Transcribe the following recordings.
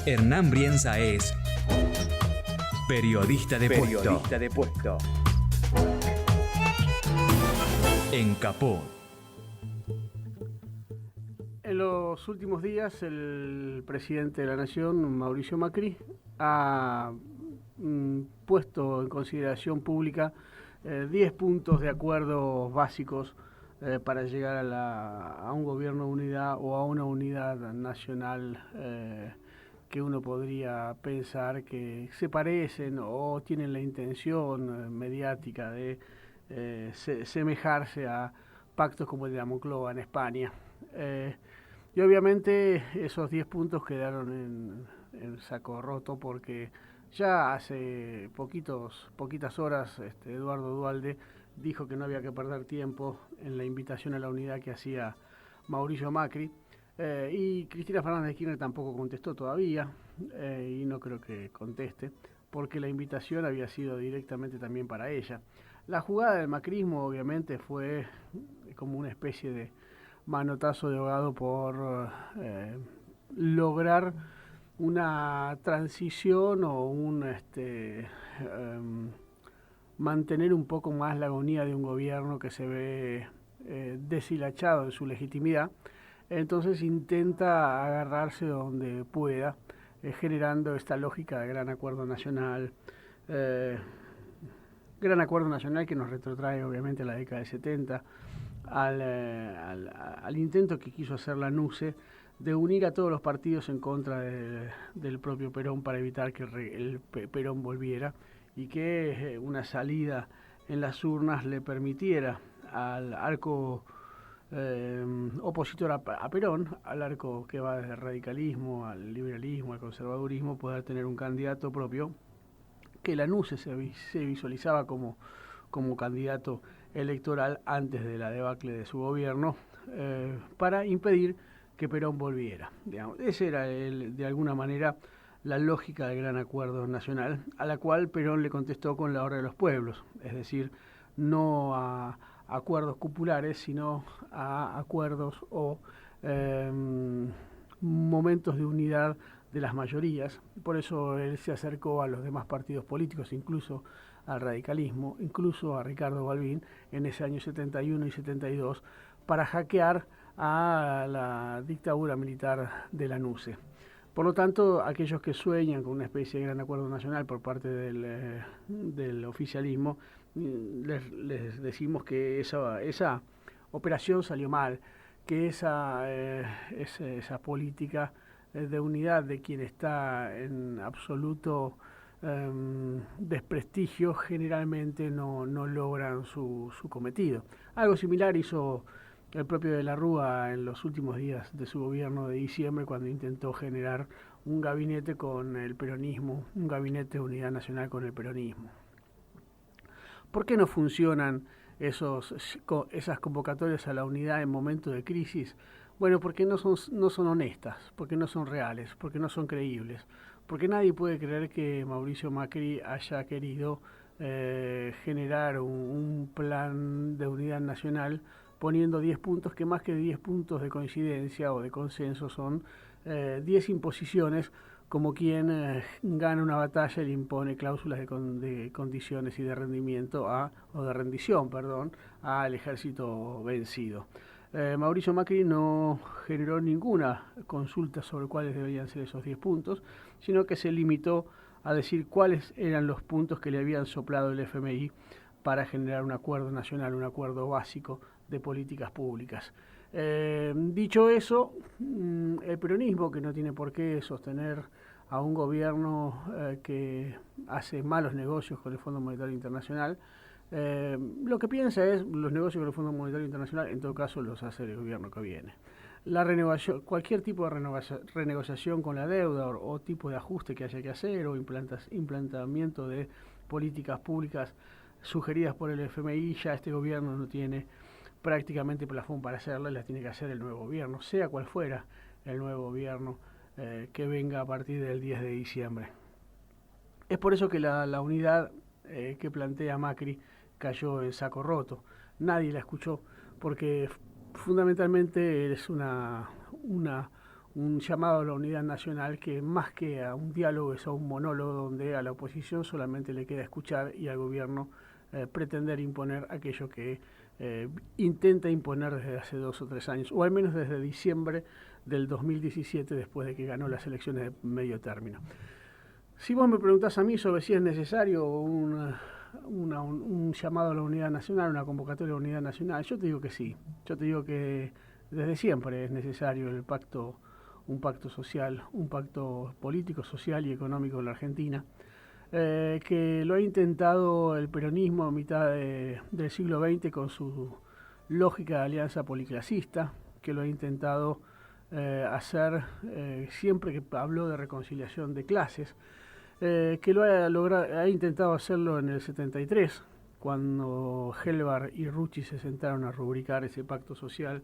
Hernán Brienza es periodista de puesto. En Capó. En los últimos días, el presidente de la Nación, Mauricio Macri, ha puesto en consideración pública 10 puntos de acuerdos básicos para llegar a un gobierno de unidad o a una unidad nacional que uno podría pensar que se parecen o tienen la intención mediática de semejarse a pactos como el de la Moncloa en España. Y obviamente esos 10 puntos quedaron en saco roto porque ya hace poquitas horas Eduardo Duhalde dijo que no había que perder tiempo en la invitación a la unidad que hacía Mauricio Macri. Y Cristina Fernández de Kirchner tampoco contestó todavía, y no creo que conteste, porque la invitación había sido directamente también para ella. La jugada del macrismo obviamente fue como una especie de manotazo de ahogado por lograr una transición o mantener un poco más la agonía de un gobierno que se ve deshilachado en su legitimidad. Entonces intenta agarrarse donde pueda, generando esta lógica de gran acuerdo nacional, que nos retrotrae obviamente a la década de 70, al intento que quiso hacer la NUCE de unir a todos los partidos en contra del propio Perón para evitar que el Perón volviera y que una salida en las urnas le permitiera al arco opositor a Perón, al arco que va desde el radicalismo al liberalismo, al conservadurismo, poder tener un candidato propio, que la NUCE se visualizaba como candidato electoral antes de la debacle de su gobierno, para impedir que Perón volviera. Digamos, esa era de alguna manera la lógica del gran acuerdo nacional, a la cual Perón le contestó con la Hora de los Pueblos, es decir, no a acuerdos cupulares, sino a acuerdos o momentos de unidad de las mayorías. Por eso él se acercó a los demás partidos políticos, incluso al radicalismo, incluso a Ricardo Balbín en ese año 71 y 72, para hackear a la dictadura militar de la NUCE. Por lo tanto, aquellos que sueñan con una especie de gran acuerdo nacional por parte del oficialismo, les decimos que esa operación salió mal, que esa política de unidad de quien está en absoluto desprestigio generalmente no logran su cometido. Algo similar hizo el propio de la Rúa en los últimos días de su gobierno de diciembre, cuando intentó generar un gabinete con el peronismo, un gabinete de unidad nacional con el peronismo. ¿Por qué no funcionan esas convocatorias a la unidad en momentos de crisis? Bueno, porque no son honestas, porque no son reales, porque no son creíbles, porque nadie puede creer que Mauricio Macri haya querido generar un plan de unidad nacional poniendo 10 puntos, que más que 10 puntos de coincidencia o de consenso son 10 imposiciones, como quien gana una batalla y le impone cláusulas de condiciones y de rendimiento al ejército vencido. Mauricio Macri no generó ninguna consulta sobre cuáles deberían ser esos 10 puntos, sino que se limitó a decir cuáles eran los puntos que le habían soplado el FMI para generar un acuerdo nacional, un acuerdo básico de políticas públicas. Dicho eso, el peronismo, que no tiene por qué sostener a un gobierno que hace malos negocios con el Fondo Monetario Internacional, lo que piensa es los negocios con el Fondo Monetario Internacional, en todo caso los hace el gobierno que viene. La renovación, cualquier tipo de renegociación con la deuda o tipo de ajuste que haya que hacer o implantamiento de políticas públicas sugeridas por el FMI, ya este gobierno no tiene prácticamente plafón para hacerlas, las tiene que hacer el nuevo gobierno, sea cual fuera el nuevo gobierno que venga a partir del 10 de diciembre. Es por eso que la unidad que plantea Macri cayó en saco roto. Nadie la escuchó, porque fundamentalmente es una un llamado a la unidad nacional que más que a un diálogo es a un monólogo donde a la oposición solamente le queda escuchar y al gobierno pretender imponer aquello que intenta imponer desde hace 2 o 3 años, o al menos desde diciembre del 2017, después de que ganó las elecciones de medio término. Si vos me preguntás a mí sobre si es necesario un llamado a la unidad nacional, una convocatoria a la unidad nacional, yo te digo que sí. Yo te digo que desde siempre es necesario un pacto social, un pacto político, social y económico en la Argentina, que lo ha intentado el peronismo a mitad del siglo XX con su lógica de alianza policlasista, que lo ha intentado hacer siempre que habló de reconciliación de clases, que lo ha intentado hacerlo en el 73, cuando Helvar y Rucci se sentaron a rubricar ese pacto social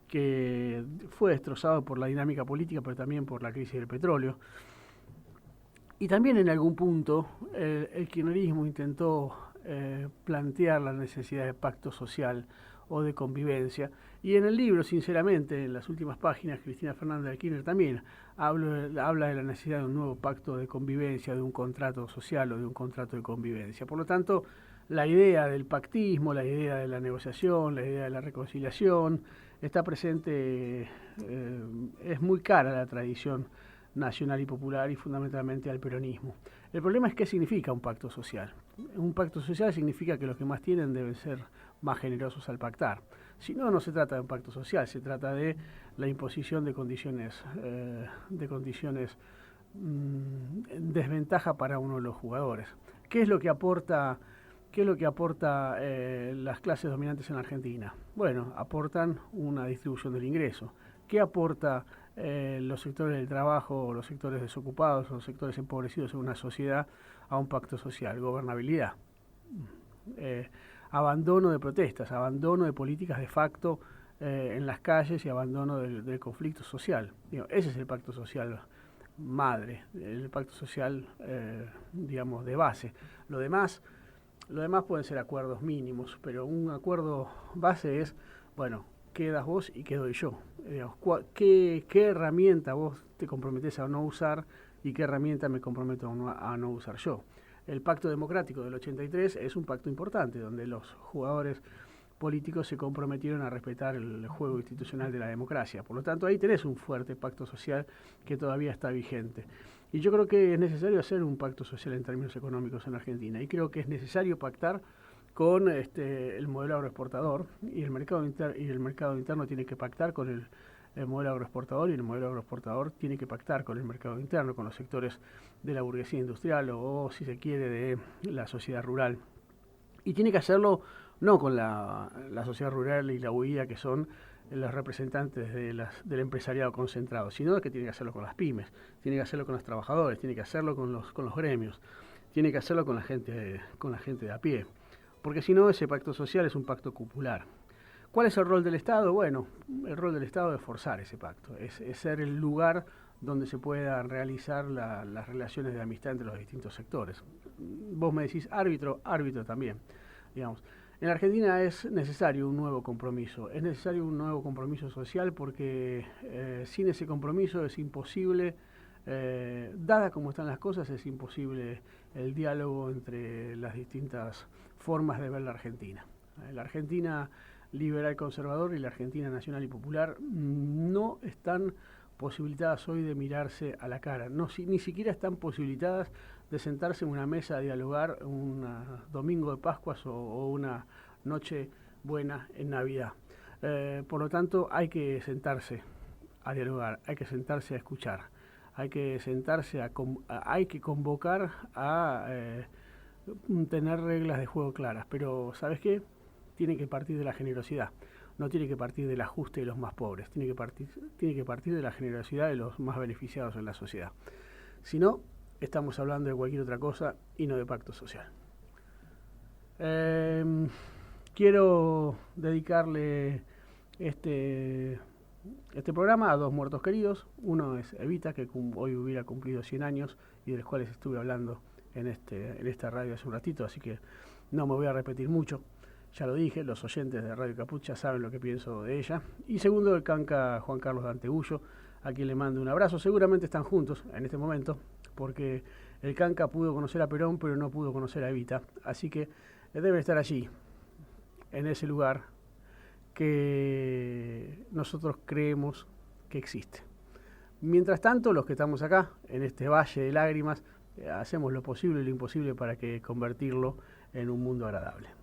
que fue destrozado por la dinámica política, pero también por la crisis del petróleo. Y también en algún punto el kirchnerismo intentó plantear la necesidad de pacto social o de convivencia. Y en el libro, sinceramente, en las últimas páginas, Cristina Fernández de Kirchner también habla de la necesidad de un nuevo pacto de convivencia, de un contrato social o de un contrato de convivencia. Por lo tanto, la idea del pactismo, la idea de la negociación, la idea de la reconciliación, está presente, es muy cara a la tradición nacional y popular y fundamentalmente al peronismo. El problema es qué significa un pacto social. Un pacto social significa que los que más tienen deben ser más generosos al pactar. Si no, no se trata de un pacto social, se trata de la imposición de condiciones en desventaja para uno de los jugadores. ¿Qué es lo que aporta las clases dominantes en Argentina? Bueno, aportan una distribución del ingreso. ¿Qué aporta los sectores del trabajo, los sectores desocupados, los sectores empobrecidos en una sociedad a un pacto social? Gobernabilidad, abandono de protestas, abandono de políticas de facto en las calles y abandono del conflicto social. Ese es el pacto social madre, el pacto social, de base. Lo demás pueden ser acuerdos mínimos, pero un acuerdo base es, bueno, quedas vos y quedo yo. ¿Qué herramienta vos te comprometés a no usar y qué herramienta me comprometo a no usar yo? El pacto democrático del 83 es un pacto importante, donde los jugadores políticos se comprometieron a respetar el juego institucional de la democracia. Por lo tanto, ahí tenés un fuerte pacto social que todavía está vigente. Y yo creo que es necesario hacer un pacto social en términos económicos en Argentina. Y creo que es necesario pactar con el modelo agroexportador y el mercado interno tiene que pactar con el modelo agroexportador y el modelo agroexportador tiene que pactar con el mercado interno, con los sectores de la burguesía industrial o si se quiere, de la sociedad rural. Y tiene que hacerlo no con la sociedad rural y la UIA, que son los representantes del empresariado concentrado, sino que tiene que hacerlo con las pymes, tiene que hacerlo con los trabajadores, tiene que hacerlo con los gremios, tiene que hacerlo con la gente de a pie. Porque si no, ese pacto social es un pacto cupular. ¿Cuál es el rol del Estado? Bueno, el rol del Estado es forzar ese pacto, es ser el lugar donde se puedan realizar las relaciones de amistad entre los distintos sectores. Vos me decís árbitro también, digamos. En Argentina es necesario un nuevo compromiso, social porque sin ese compromiso es imposible, dada como están las cosas, es imposible el diálogo entre las distintas formas de ver la Argentina. La Argentina liberal conservador y la Argentina nacional y popular no están posibilitadas hoy de mirarse a la cara, ni siquiera están posibilitadas de sentarse en una mesa a dialogar un domingo de Pascuas o una noche buena en Navidad. Por lo tanto, hay que sentarse a dialogar, hay que sentarse a escuchar, hay que hay que convocar a tener reglas de juego claras, pero ¿sabes qué? Tiene que partir de la generosidad, no tiene que partir del ajuste de los más pobres, tiene que partir de la generosidad de los más beneficiados en la sociedad. Si no, estamos hablando de cualquier otra cosa y no de pacto social. Quiero dedicarle este programa a 2 muertos queridos. Uno es Evita, que hoy hubiera cumplido 100 años y de los cuales estuve hablando en esta radio hace un ratito, así que no me voy a repetir mucho. Ya lo dije, los oyentes de Radio Caput ya saben lo que pienso de ella. Y segundo, el canca Juan Carlos Dante Gullo, a quien le mando un abrazo. Seguramente están juntos en este momento, porque el Canca pudo conocer a Perón, pero no pudo conocer a Evita. Así que debe estar allí, en ese lugar que nosotros creemos que existe. Mientras tanto, los que estamos acá, en este valle de lágrimas, hacemos lo posible y lo imposible para que convertirlo en un mundo agradable.